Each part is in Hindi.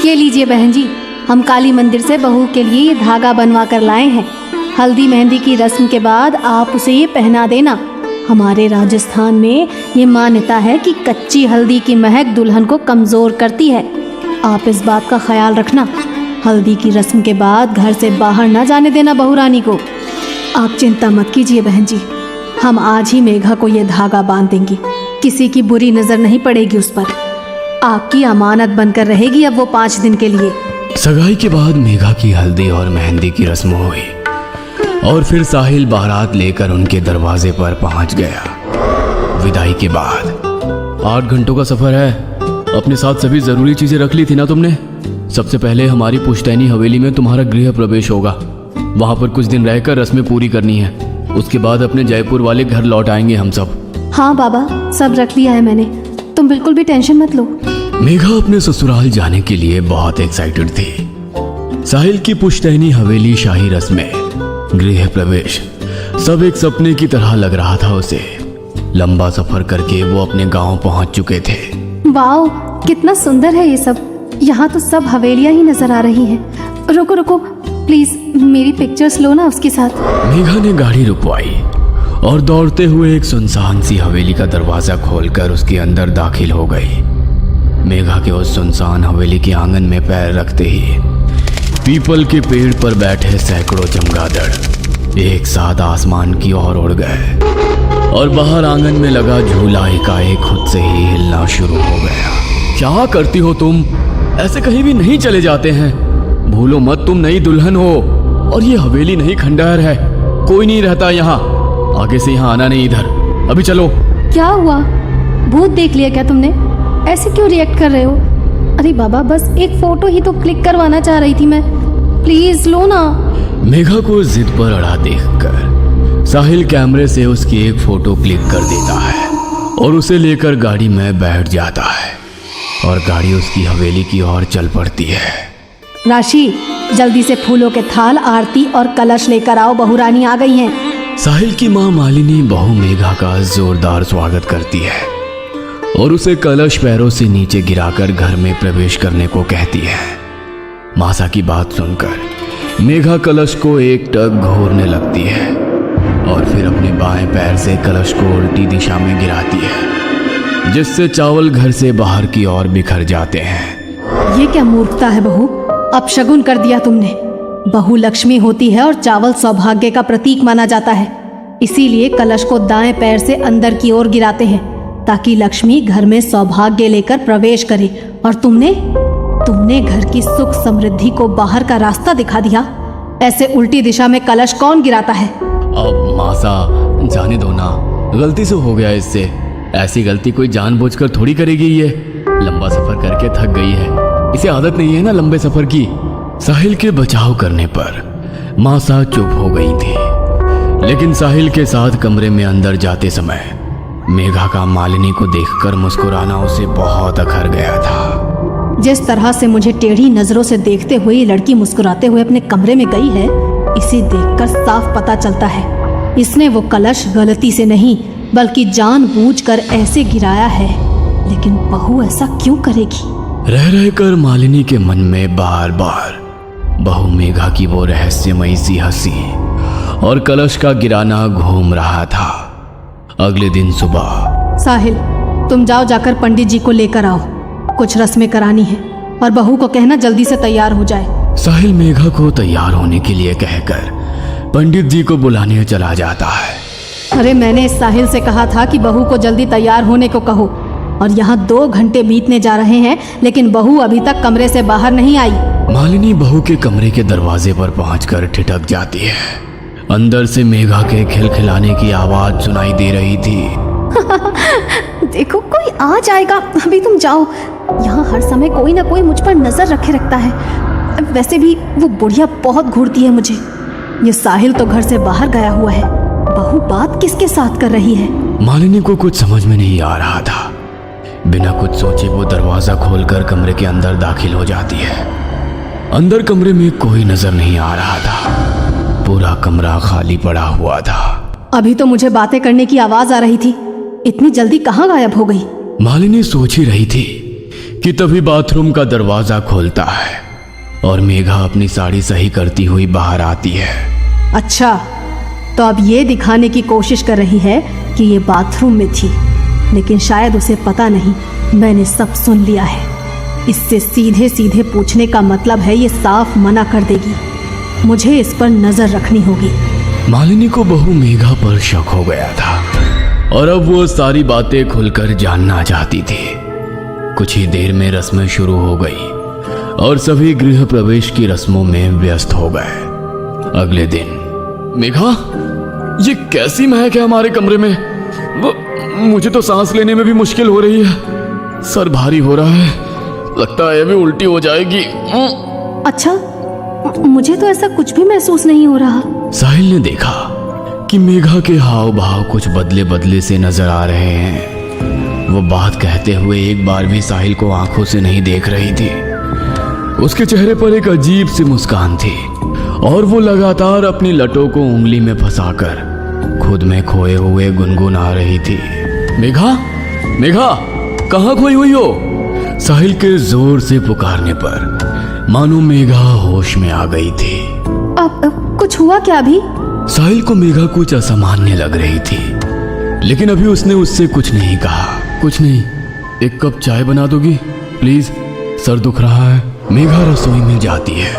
ये लीजिए बहन जी, हम काली मंदिर से बहू के लिए ये धागा बनवा कर लाए हैं। हल्दी मेहंदी की रस्म के बाद आप उसे ये पहना देना। हमारे राजस्थान में ये मान्यता है कि कच्ची हल्दी की महक दुल्हन को कमज़ोर करती है। आप इस बात का ख्याल रखना। हल्दी की रस्म के बाद घर से बाहर ना जाने देना बहू रानी को। आप चिंता मत कीजिए बहन जी, हम आज ही मेघा को ये धागा बांध देंगी। किसी की बुरी नज़र नहीं पड़ेगी उस पर। आपकी अमानत बनकर रहेगी अब वो 5 दिन के लिए। सगाई के बाद मेघा की हल्दी और मेहंदी की रस्म हुई और फिर साहिल बारात लेकर उनके दरवाजे पर पहुंच गया। विदाई के बाद 8 घंटों का सफर है। अपने साथ सभी जरूरी चीजें रख ली थी ना तुमने? सबसे पहले हमारी पुश्तैनी हवेली में तुम्हारा गृह प्रवेश होगा। वहां पर कुछ दिन रहकर रस्में पूरी करनी है। उसके बाद अपने जयपुर वाले घर लौट आएंगे हम सब। हाँ बाबा, सब रख लिया है मैंने, तुम बिल्कुल भी टेंशन मत लो। मेघा अपने ससुराल जाने के लिए बहुत एक्साइटेड थी। साहिल की पुश्तैनी हवेली, शाही रस्में, गृह प्रवेश, सब एक सपने की तरह लग रहा था उसे। लंबा सफर करके वो अपने गांव पहुंच चुके थे। वाओ, कितना सुंदर है ये सब। यहाँ तो सब हवेलियाँ ही नजर आ रही हैं। रुको रुको प्लीज, मेरी पिक्चर्स लो ना उसके साथ। मेघा ने गाड़ी रुकवाई और दौड़ते हुए एक सुनसान सी हवेली का दरवाजा खोलकर उसके अंदर दाखिल हो गई। मेघा के उस सुनसान हवेली के आंगन में पैर रखते ही पीपल के पेड़ पर बैठे सैकड़ों चमगादड़ एक साथ आसमान की ओर उड़ गए और बाहर आंगन में लगा झूला एकाएक खुद से ही हिलना शुरू हो गया। क्या करती हो तुम? ऐसे कहीं भी नहीं चले जाते हैं। भूलो मत, तुम नई दुल्हन हो और ये हवेली नहीं खंडहर है। कोई नहीं रहता यहाँ। आगे से यहाँ आना नहीं इधर। अभी चलो। क्या हुआ? भूत देख लिया क्या तुमने? ऐसे क्यों रिएक्ट कर रहे हो? अरे बाबा, बस एक फोटो ही तो क्लिक करवाना चाह रही थी मैं। प्लीज लो ना। मेघा को जिद पर अड़ा देखकर साहिल कैमरे से उसकी एक फोटो क्लिक कर देता है और उसे लेकर गाड़ी में बैठ जाता है और गाड़ी उसकी हवेली की ओर चल पड़ती है। राशि, जल्दी से फूलों के थाल, आरती और कलश लेकर आओ, बहू रानी आ गई हैं। साहिल की माँ मालिनी बहू मेघा का जोरदार स्वागत करती है और उसे कलश पैरों से नीचे गिराकर घर में प्रवेश करने को कहती है। मासा की बात सुनकर मेघा कलश को एक टक घोरने लगती है और फिर अपने बाएं पैर से कलश को उल्टी दिशा में गिराती है, जिससे चावल घर से बाहर की ओर बिखर जाते हैं। ये क्या मूर्खता है बहू, अपशगुन कर दिया तुमने। बहू लक्ष्मी होती है और चावल सौभाग्य का प्रतीक माना जाता है। इसीलिए कलश को दाएं पैर से अंदर की ओर गिराते हैं ताकि लक्ष्मी घर में सौभाग्य लेकर प्रवेश करे। और तुमने घर की सुख समृद्धि को बाहर का रास्ता दिखा दिया। ऐसे उल्टी दिशा में कलश कौन गिराता है? अब मासा, जाने दो ना, गलती से हो गया इससे। ऐसी गलती कोई जानबूझकर थोड़ी करेगी। ये लंबा सफर करके थक गई है, इसे आदत नहीं है ना लंबे सफर की। साहिल के बचाव करने पर मासा चुप हो गई थी, लेकिन साहिल के साथ कमरे में अंदर जाते समय मेघा का मालिनी को देखकर मुस्कुराना उसे बहुत अखर गया था। जिस तरह से मुझे टेढ़ी नजरों से देखते हुए ये लड़की मुस्कुराते हुए अपने कमरे में गई है, इसे देखकर साफ पता चलता है इसने वो कलश गलती से नहीं बल्कि जानबूझकर ऐसे गिराया है। लेकिन बहू ऐसा क्यों करेगी? रह रहकर मालिनी के मन में बार बार बहू मेघा की वो रहस्यमयी सी हंसी और कलश का गिराना घूम रहा था। अगले दिन सुबह, साहिल, तुम जाकर पंडित जी को लेकर आओ, कुछ रस्में करानी है और बहू को कहना जल्दी से तैयार हो जाए। साहिल मेघा को तैयार होने के लिए कहकर पंडित जी को बुलाने चला जाता है। अरे मैंने साहिल से कहा था कि बहू को जल्दी तैयार होने को कहो, और यहाँ 2 घंटे बीतने जा रहे हैं लेकिन बहू अभी तक कमरे से बाहर नहीं आई। मालिनी बहू के कमरे के दरवाजे पर पहुंचकर ठिठक जाती है। अंदर से मेघा के खिलखिलाने की आवाज सुनाई दे रही थी। देखो, कोई आ जाएगा, अभी तुम जाओ। यहाँ हर समय कोई ना कोई मुझ पर नजर रखे रखता है। वैसे भी वो बुढ़िया बहुत घूरती है मुझे। ये साहिल तो घर से बाहर गया हुआ है, बहू बात किसके साथ कर रही है? मालिनी को कुछ समझ में नहीं आ रहा था। बिना कुछ सोचे वो दरवाजा खोलकर कमरे के अंदर दाखिल हो जाती है। अंदर कमरे में कोई नजर नहीं आ रहा था। पूरा कमरा खाली पड़ा हुआ था। अभी तो मुझे बातें करने की आवाज आ रही थी, इतनी जल्दी कहाँ गायब हो गई? मालिनी सोच ही रही थी कि तभी बाथरूम का दरवाजा खोलता है और मेघा अपनी साड़ी सही करती हुई बाहर आती है। अच्छा, तो अब ये दिखाने की कोशिश कर रही है कि ये बाथरूम में थी, लेकिन शायद उसे पता नहीं मैंने सब सुन लिया है। इससे सीधे सीधे पूछने का मतलब है ये साफ मना कर देगी। मुझे इस पर नजर रखनी होगी। मालिनी को बहू मेघा पर शक हो गया था और अब वो सारी बातें खुलकर जानना चाहती थी। कुछ ही देर में रस्में शुरू हो गई और सभी गृह प्रवेश की रस्मों में व्यस्त हो गए। अगले दिन, मेघा, ये कैसी महक है हमारे कमरे में? मुझे तो सांस लेने में भी मुश्किल हो रही है। सर भारी हो रहा है, लगता है अभी उल्टी हो जाएगी। अच्छा, मुझे तो ऐसा कुछ भी महसूस नहीं हो रहा। साहिल ने देखा कि मेघा के हाव भाव कुछ बदले बदले से नजर आ रहे हैं। वो बात कहते हुए एक बार भी साहिल को आंखों से नहीं देख रही थी। उसके चेहरे पर एक अजीब सी मुस्कान थी और वो लगातार अपनी लटों को उंगली में फंसाकर खुद में खोए हुए गुनगुना रही थी। मेघा, मेघा, कहाँ खोई हुई हो? साहिल के जोर से पुकारने पर मानो मेघा होश में आ गई थी। अब कुछ हुआ क्या अभी? साहिल को मेघा कुछ असामान्य लग रही थी, लेकिन अभी उसने उससे कुछ नहीं कहा। कुछ नहीं, एक कप चाय बना दोगी प्लीज? सर दुख रहा है। मेघा रसोई में जाती है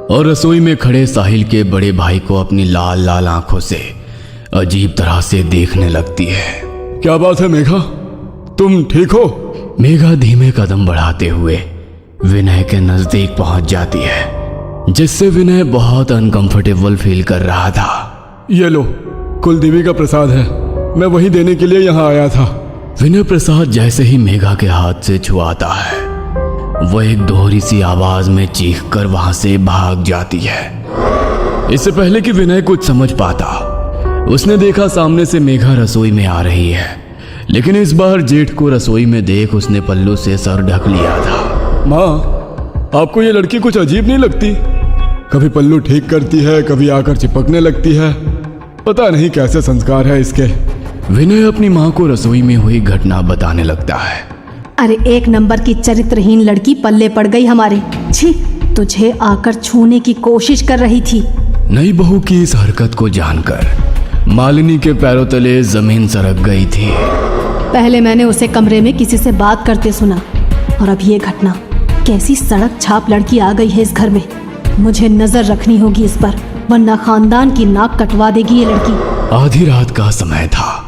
और रसोई में खड़े साहिल के बड़े भाई को अपनी लाल लाल आंखों से अजीब तरह से देखने लगती है। क्या बात है मेघा, तुम ठीक हो? मेघा धीमे कदम बढ़ाते हुए विनय के नजदीक पहुंच जाती है, जिससे विनय बहुत अनकंफर्टेबल फील कर रहा था। ये लो, कुलदेवी का प्रसाद है, मैं वही देने के लिए यहाँ आया था। विनय प्रसाद जैसे ही मेघा के हाथ से छुआता है, वो एक दोहरी सी आवाज में चीख कर वहां से भाग जाती है। इससे पहले कि विनय कुछ समझ पाता, उसने देखा सामने से मेघा रसोई में आ रही है, लेकिन इस बार जेठ को रसोई में देख उसने पल्लू से सर ढक लिया था। माँ, आपको ये लड़की कुछ अजीब नहीं लगती? कभी पल्लू ठीक करती है, कभी आकर चिपकने लगती है, पता नहीं कैसे संस्कार है इसके। विनय अपनी माँ को रसोई में हुई घटना बताने लगता है। अरे एक नंबर की चरित्रहीन लड़की पल्ले पड़ गई हमारे। छी, तुझे आकर छूने की कोशिश कर रही थी। नई बहू की इस हरकत को जानकर मालिनी के पैरों तले जमीन सरक गई थी। पहले मैंने उसे कमरे में किसी से बात करते सुना, और अब ये घटना। कैसी सड़क छाप लड़की आ गई है इस घर में। मुझे नजर रखनी होगी इस पर, वरना खानदान की नाक कटवा देगी ये लड़की। आधी रात का समय था।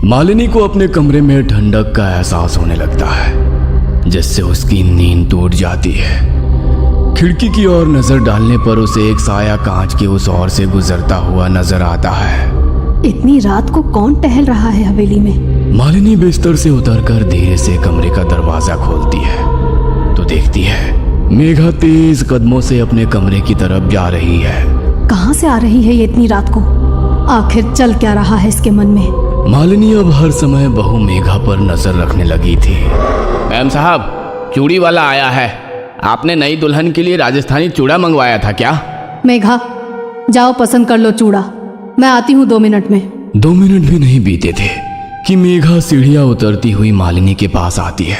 मालिनी को अपने कमरे में ठंडक का एहसास होने लगता है, जिससे उसकी नींद टूट जाती है। खिड़की की ओर नजर डालने पर उसे एक साया कांच के उस ओर से गुजरता हुआ नजर आता है। इतनी रात को कौन टहल रहा है हवेली में? मालिनी बिस्तर से उतरकर धीरे से कमरे का दरवाजा खोलती है तो देखती है मेघा तेज कदमों से अपने कमरे की तरफ जा रही है। कहाँ से आ रही है ये इतनी रात को? आखिर चल क्या रहा है इसके मन में? मालिनी अब हर समय बहू मेघा पर नजर रखने लगी थी। मैम साहब, चूड़ी वाला आया है। आपने नई दुल्हन के लिए राजस्थानी चूड़ा मंगवाया था क्या? मेघा, जाओ पसंद कर लो चूड़ा, मैं आती हूँ 2 मिनट में। 2 मिनट भी नहीं बीते थे कि मेघा सीढ़ियां उतरती हुई मालिनी के पास आती है।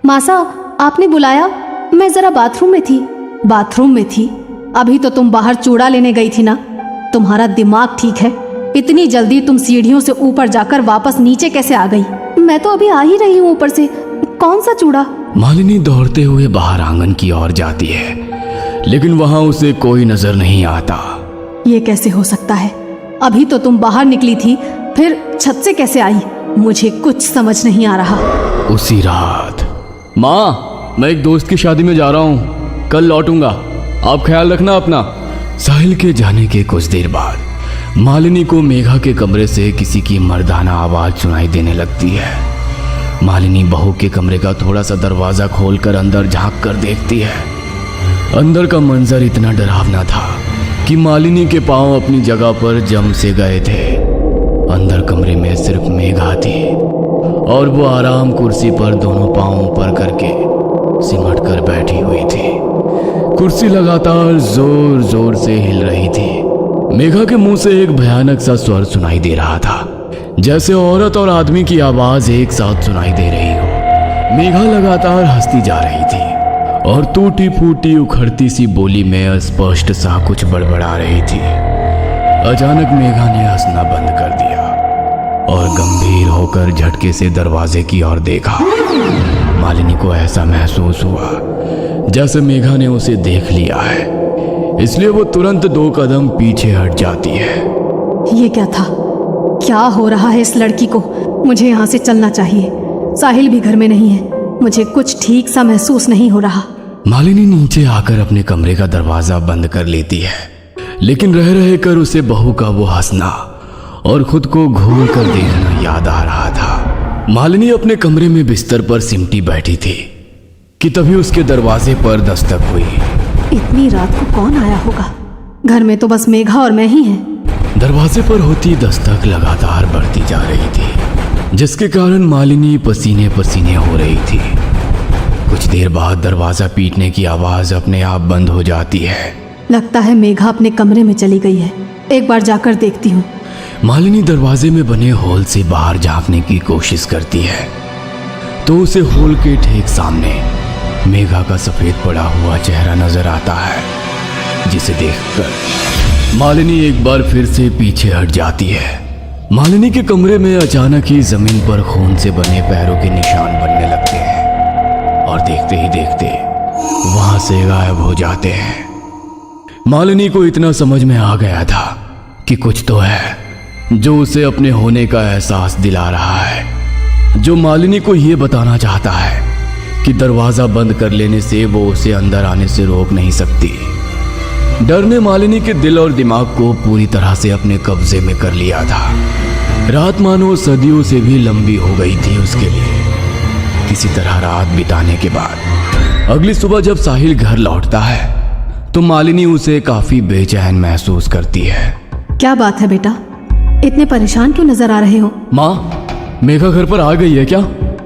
मासा, आपने बुलाया? मैं जरा बाथरूम में थी। बाथरूम में थी? अभी तो तुम बाहर चूड़ा लेने गई थी ना। तुम्हारा दिमाग ठीक है? इतनी जल्दी तुम सीढ़ियों से ऊपर जाकर वापस नीचे कैसे आ गई? मैं तो अभी आ ही रही हूँ ऊपर से। कौन सा चूड़ा? मालिनी दौड़ते हुए बाहर आंगन की ओर जाती है, लेकिन वहां उसे कोई नजर नहीं आता। ये कैसे हो सकता है? अभी तो तुम बाहर निकली थी, फिर छत से कैसे आई? मुझे कुछ समझ नहीं आ रहा। उसी रात। माँ, मैं एक दोस्त की शादी में जा रहा हूँ, कल लौटूंगा, आप ख्याल रखना अपना। साहिल के जाने के कुछ देर बाद मालिनी को मेघा के कमरे से किसी की मर्दाना आवाज सुनाई देने लगती है। मालिनी बहू के कमरे का थोड़ा सा दरवाजा खोलकर अंदर झांक कर देखती है। अंदर का मंजर इतना डरावना था कि मालिनी के पांव अपनी जगह पर जम से गए थे। अंदर कमरे में सिर्फ मेघा थी और वो आराम कुर्सी पर दोनों पांव ऊपर करके सिमट कर बैठी हुई थी। कुर्सी लगातार जोर जोर से हिल रही थी। मेघा के मुंह से एक भयानक सा स्वर सुनाई दे रहा था, जैसे औरत और आदमी की आवाज एक साथ सुनाई दे रही हो। मेघा लगातार हंसती जा रही थी और टूटी फूटी उखड़ती सी बोली में अस्पष्ट सा कुछ बड़बड़ा रही थी। अचानक मेघा ने हंसना बंद कर दिया और गंभीर होकर झटके से दरवाजे की ओर देखा। मालिनी को ऐसा महसूस हुआ जैसे मेघा ने उसे देख लिया है, इसलिए वो तुरंत 2 कदम पीछे हट जाती है। ये क्या था? क्या हो रहा है इस लड़की को? मुझे यहाँ से चलना चाहिए। साहिल भी घर में नहीं है, मुझे कुछ ठीक सा महसूस नहीं हो रहा। मालिनी नीचे आकर अपने कमरे का दरवाजा बंद कर लेती है, लेकिन रह रहे कर उसे बहू का वो हंसना और खुद को घूर कर देखना याद आ रहा था। मालिनी अपने कमरे में बिस्तर पर सिमटी बैठी थी कि तभी उसके दरवाजे पर दस्तक हुई। इतनी रात को कौन आया होगा? घर में तो बस मेघा और मैं ही हैं। दरवाजे पर होती दस्तक लगातार बढ़ती जा रही थी, जिसके कारण मालिनी पसीने पसीने हो रही थी। कुछ देर बाद दरवाजा पीटने की आवाज अपने आप बंद हो जाती है। लगता है मेघा अपने कमरे में चली गई है, एक बार जाकर देखती हूँ। मालिनी दरवाजे में बने होल से बाहर झांकने की कोशिश करती है तो उसे होल के ठीक सामने मेघा का सफेद पड़ा हुआ चेहरा नजर आता है, जिसे देखकर मालिनी एक बार फिर से पीछे हट जाती है। मालिनी के कमरे में अचानक ही जमीन पर खून से बने पैरों के निशान बनने लगते हैं और देखते ही देखते वहां से गायब हो जाते हैं। मालिनी को इतना समझ में आ गया था कि कुछ तो है जो उसे अपने होने का एहसास दिला रहा है, जो मालिनी को यह बताना चाहता है कि दरवाजा बंद कर लेने से वो उसे अंदर आने से रोक नहीं सकती। डर ने मालिनी के दिल और दिमाग को पूरी तरह से अपने कब्जे में कर लिया था। रात मानो सदियों से भी लंबी हो गई थी उसके लिए। किसी तरह रात बिताने के बाद अगली सुबह जब साहिल घर लौटता है तो मालिनी उसे काफी बेचैन महसूस करती है। क्या बात है बेटा, इतने परेशान क्यों नजर आ रहे हो? माँ, मेघा घर पर आ गई है क्या?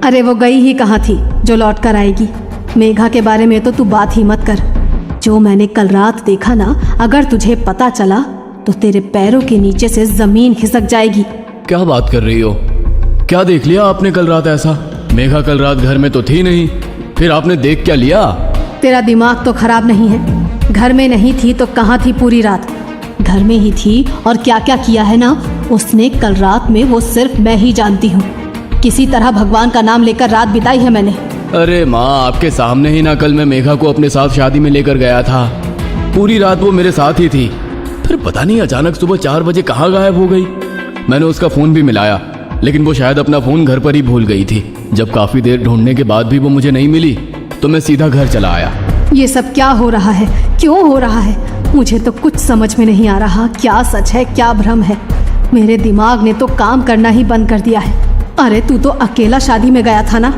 अरे वो गई ही कहाँ थी जो लौट कर आएगी। मेघा के बारे में तो तू बात ही मत कर। जो मैंने कल रात देखा ना, अगर तुझे पता चला तो तेरे पैरों के नीचे से जमीन खिसक जाएगी। क्या बात कर रही हो? क्या देख लिया आपने कल रात ऐसा? मेघा कल रात घर में तो थी नहीं, फिर आपने देख क्या लिया? तेरा दिमाग तो खराब नहीं है? घर में नहीं थी तो कहाँ थी पूरी रात? घर में ही थी और क्या क्या किया है ना उसने कल रात में, वो सिर्फ मैं ही जानती हूँ। किसी तरह भगवान का नाम लेकर रात बिताई है मैंने। अरे माँ, आपके सामने ही ना कल मैं मेघा को अपने साथ शादी में लेकर गया था। पूरी रात वो मेरे साथ ही थी, फिर पता नहीं अचानक सुबह 4 बजे कहाँ गायब हो गई। मैंने उसका फोन भी मिलाया, लेकिन वो शायद अपना फोन घर पर ही भूल गई थी। जब काफी देर ढूंढने के बाद भी वो मुझे नहीं मिली तो मैं सीधा घर चला आया। ये सब क्या हो रहा है? क्यों हो रहा है? मुझे तो कुछ समझ में नहीं आ रहा, क्या सच है क्या भ्रम है। मेरे दिमाग ने तो काम करना ही बंद कर दिया है। अरे तू तो अकेला शादी में गया था ना,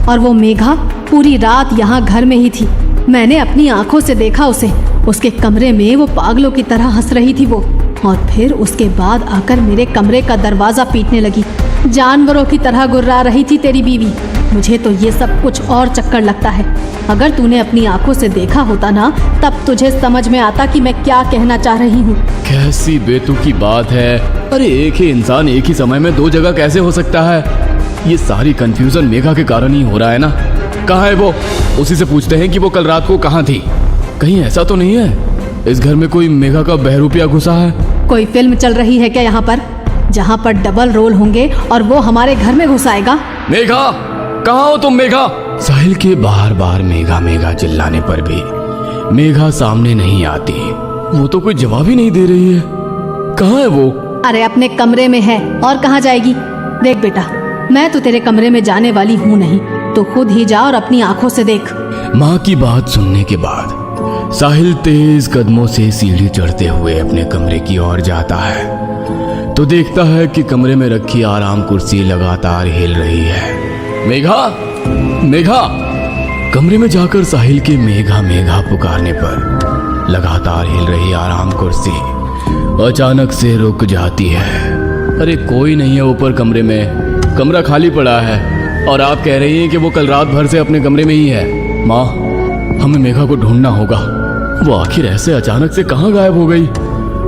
और वो मेघा पूरी रात यहाँ घर में ही थी। मैंने अपनी आंखों से देखा उसे, उसके कमरे में वो पागलों की तरह हंस रही थी वो, और फिर उसके बाद आकर मेरे कमरे का दरवाजा पीटने लगी। जानवरों की तरह गुर्रा रही थी तेरी बीवी। मुझे तो ये सब कुछ और चक्कर लगता है। अगर तूने अपनी आंखों से देखा होता ना, तब तुझे समझ में आता कि मैं क्या कहना चाह रही हूँ। कैसी बेतुकी बात है। अरे एक ही इंसान एक ही समय में 2 जगह कैसे हो सकता है? ये सारी कंफ्यूजन मेघा के कारण ही हो रहा है ना। कहाँ है वो? उसी से पूछते हैं कि वो कल रात को कहाँ थी। कहीं ऐसा तो नहीं है इस घर में कोई मेघा का बहरूपिया घुसा है? कोई फिल्म चल रही है क्या यहाँ पर, जहाँ पर डबल रोल होंगे और वो हमारे घर में घुस आएगा? मेघा, कहाँ हो तुम मेघा? साहिल के बार बार मेघा मेघा चिल्लाने पर भी मेघा सामने नहीं आती। वो तो कोई जवाब ही नहीं दे रही है। कहाँ है वो? अरे अपने कमरे में है, और कहाँ जाएगी? देख बेटा, मैं तो तेरे कमरे में जाने वाली हूँ नहीं, तो खुद ही जा और अपनी आंखों से देख। माँ की बात सुनने के बाद साहिल तेज कदमों से सीढ़ी चढ़ते हुए अपने कमरे की ओर जाता है तो देखता है कि कमरे में रखी आराम कुर्सी लगातार हिल रही है। मेघा, मेघा! कमरे में जाकर साहिल के मेघा मेघा पुकारने पर लगातार हिल रही आराम कुर्सी अचानक से रुक जाती है। अरे कोई नहीं है ऊपर कमरे में, कमरा खाली पड़ा है और आप कह रही हैं कि वो कल रात भर से अपने कमरे में ही है। माँ, हमें मेघा को ढूंढना होगा। वो आखिर ऐसे अचानक से कहाँ गायब हो गई?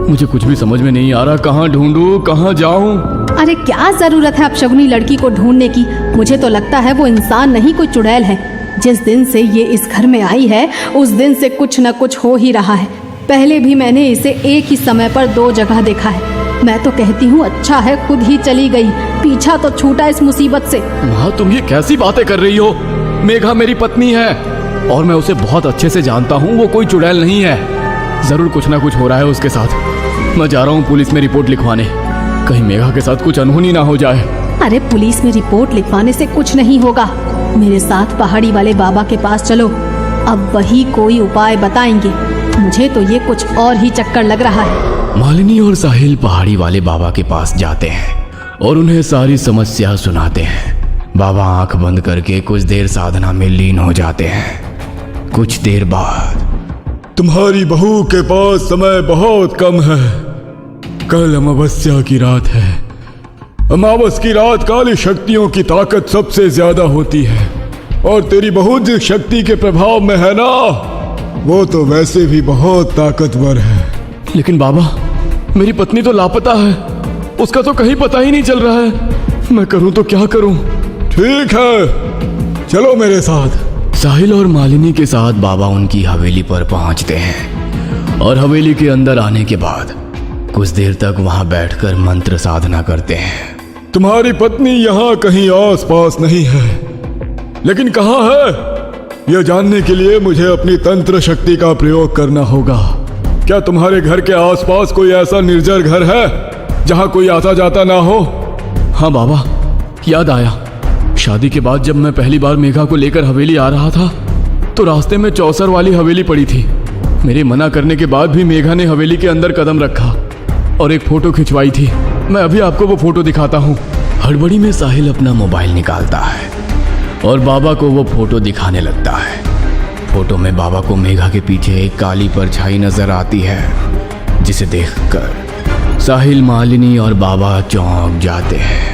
मुझे कुछ भी समझ में नहीं आ रहा, कहाँ ढूंढूं, कहाँ जाऊं। अरे क्या जरूरत है अब शगुनी लड़की को ढूंढने की? मुझे तो लगता है वो इंसान नहीं, कोई चुड़ैल है। जिस दिन से ये इस घर में आई है उस दिन से कुछ न कुछ हो ही रहा है। पहले भी मैंने इसे एक ही समय पर 2 जगह देखा है। मैं तो कहती हूँ अच्छा है खुद ही चली गई, पीछा तो छूटा इस मुसीबत से। माँ, तुम ये कैसी बातें कर रही हो? मेघा मेरी पत्नी है और मैं उसे बहुत अच्छे से जानता हूँ। वो कोई चुड़ैल नहीं है। जरूर कुछ ना कुछ हो रहा है उसके साथ। मैं जा रहा हूँ पुलिस में रिपोर्ट लिखवाने, कहीं मेघा के साथ कुछ अनहोनी ना हो जाए। अरे पुलिस में रिपोर्ट लिखवाने से कुछ नहीं होगा। मेरे साथ पहाड़ी वाले बाबा के पास चलो, अब वही कोई उपाय बताएंगे। मुझे तो ये कुछ और ही चक्कर लग रहा है। मालिनी और साहिल पहाड़ी वाले बाबा के पास जाते हैं और उन्हें सारी समस्या सुनाते हैं। बाबा आंख बंद करके कुछ देर साधना में लीन हो जाते हैं। कुछ देर बाद, तुम्हारी बहू के पास समय बहुत कम है। कल अमावस्या की रात है। अमावस की रात काली शक्तियों की ताकत सबसे ज्यादा होती है और तेरी बहू जिस शक्ति के प्रभाव में है ना, वो तो वैसे भी बहुत ताकतवर है। लेकिन बाबा, मेरी पत्नी तो लापता है, उसका तो कहीं पता ही नहीं चल रहा है। मैं करूं तो क्या करूं? ठीक है, चलो मेरे साथ। साहिल और मालिनी के साथ बाबा उनकी हवेली पर पहुंचते हैं और हवेली के अंदर आने के बाद कुछ देर तक वहां बैठकर मंत्र साधना करते हैं। तुम्हारी पत्नी यहाँ कहीं आस पास नहीं है, लेकिन कहाँ है यह जानने के लिए मुझे अपनी तंत्र शक्ति का प्रयोग करना होगा। क्या तुम्हारे घर के आसपास कोई ऐसा निर्जर घर है जहाँ कोई आता जाता ना हो? हाँ बाबा, याद आया। शादी के बाद जब मैं पहली बार मेघा को लेकर हवेली आ रहा था तो रास्ते में चौसर वाली हवेली पड़ी थी। मेरे मना करने के बाद भी मेघा ने हवेली के अंदर कदम रखा और एक फोटो खिंचवाई थी। मैं अभी आपको वो फोटो दिखाता हूँ। हड़बड़ी में साहिल अपना मोबाइल निकालता है और बाबा को वो फोटो दिखाने लगता है। फोटो में बाबा को मेघा के पीछे एक काली परछाई नजर आती है, जिसे देखकर साहिल, मालिनी और बाबा चौंक जाते हैं।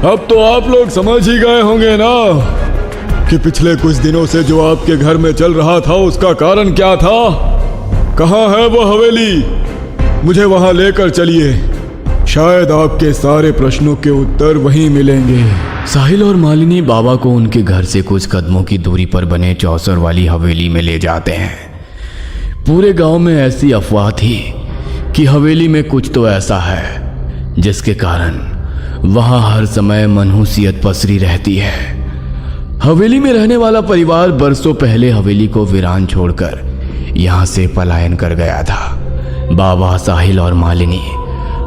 अब तो आप लोग समझ ही गए होंगे ना कि पिछले कुछ दिनों से जो आपके घर में चल रहा था उसका कारण क्या था। कहाँ है वो हवेली? मुझे वहां लेकर चलिए, शायद आपके सारे प्रश्नों के उत्तर वहीं मिलेंगे। साहिल और मालिनी बाबा को उनके घर से कुछ कदमों की दूरी पर बने चौसर वाली हवेली में ले जाते हैं। पूरे गांव में ऐसी अफवाह थी कि हवेली में कुछ तो ऐसा है जिसके कारण वहां हर समय मनहूसियत पसरी रहती है। हवेली में रहने वाला परिवार बरसों पहले हवेली को वीरान छोड़कर यहां से पलायन कर गया था। बाबा, साहिल और मालिनी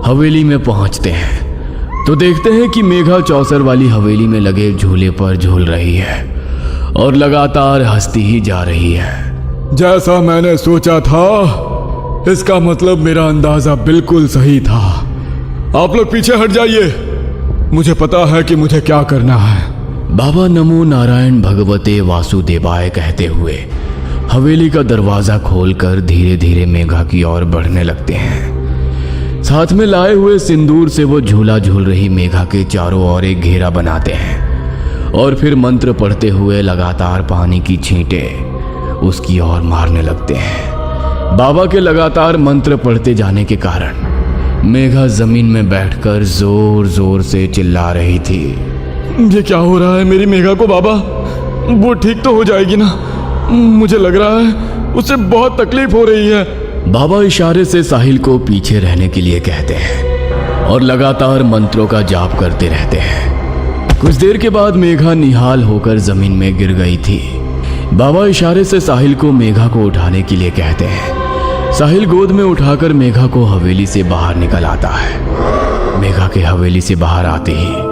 हवेली में पहुंचते हैं तो देखते हैं कि मेघा चौसर वाली हवेली में लगे झूले पर झूल रही है और लगातार हंसती ही जा रही है। जैसा मैंने सोचा था, इसका मतलब मेरा अंदाजा बिल्कुल सही था। आप लोग पीछे हट जाइए, मुझे पता है कि मुझे क्या करना है। बाबा नमो नारायण भगवते वासुदेवाय कहते हुए हवेली का दरवाजा खोलकर धीरे धीरे मेघा की ओर बढ़ने लगते हैं। साथ में लाए हुए सिंदूर से वो झूला झूल रही मेघा के चारों ओर एक घेरा बनाते हैं और फिर मंत्र पढ़ते हुए लगातार पानी की छींटें उसकी ओर मारने लगते हैं। बाबा के लगातार मंत्र पढ़ते जाने के कारण मेघा जमीन में बैठकर जोर जोर से चिल्ला रही थी। ये क्या हो रहा है मेरी मेघा को? बाबा, वो ठीक तो हो जाएगी ना? मुझे लग रहा है उसे बहुत तकलीफ हो रही है। बाबा इशारे से साहिल को पीछे रहने के लिए कहते हैं और लगातार मंत्रों का जाप करते रहते हैं। कुछ देर के बाद मेघा निहाल होकर जमीन में गिर गई थी। बाबा इशारे से साहिल को मेघा को उठाने के लिए कहते हैं। साहिल गोद में उठाकर मेघा को हवेली से बाहर निकल आता है। मेघा के हवेली से बाहर आते ही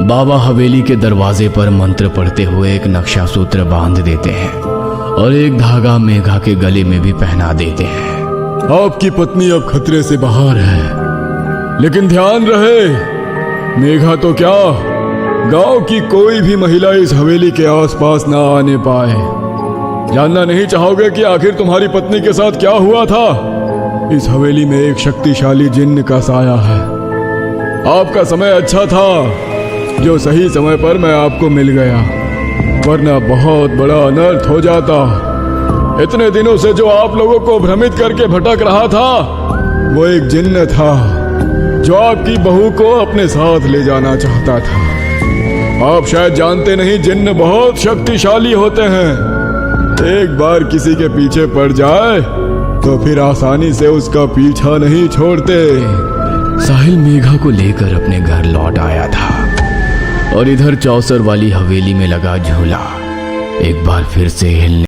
बाबा हवेली के दरवाजे पर मंत्र पढ़ते हुए एक नक्शा सूत्र बांध देते हैं और एक धागा मेघा के गले में भी पहना देते हैं। आपकी पत्नी अब खतरे से बाहर है, लेकिन ध्यान रहे, मेघा तो क्या, गांव की कोई भी महिला इस हवेली के आसपास ना आने पाए। जानना नहीं चाहोगे कि आखिर तुम्हारी पत्नी के साथ क्या हुआ था? इस हवेली में एक शक्तिशाली जिन्न का साया है। आपका समय अच्छा था जो सही समय पर मैं आपको मिल गया, वरना बहुत बड़ा अनर्थ हो जाता। इतने दिनों से जो आप लोगों को भ्रमित करके भटक रहा था, वो एक जिन्न था जो आपकी बहू को अपने साथ ले जाना चाहता था। आप शायद जानते नहीं, जिन्न बहुत शक्तिशाली होते हैं। एक बार किसी के पीछे पड़ जाए तो फिर आसानी से उसका पीछा नहीं छोड़ते। साहिल मेघा को लेकर अपने घर लौट आया था और इधर चौसर वाली हवेली में लगा झूला एक बार फिर से हिलने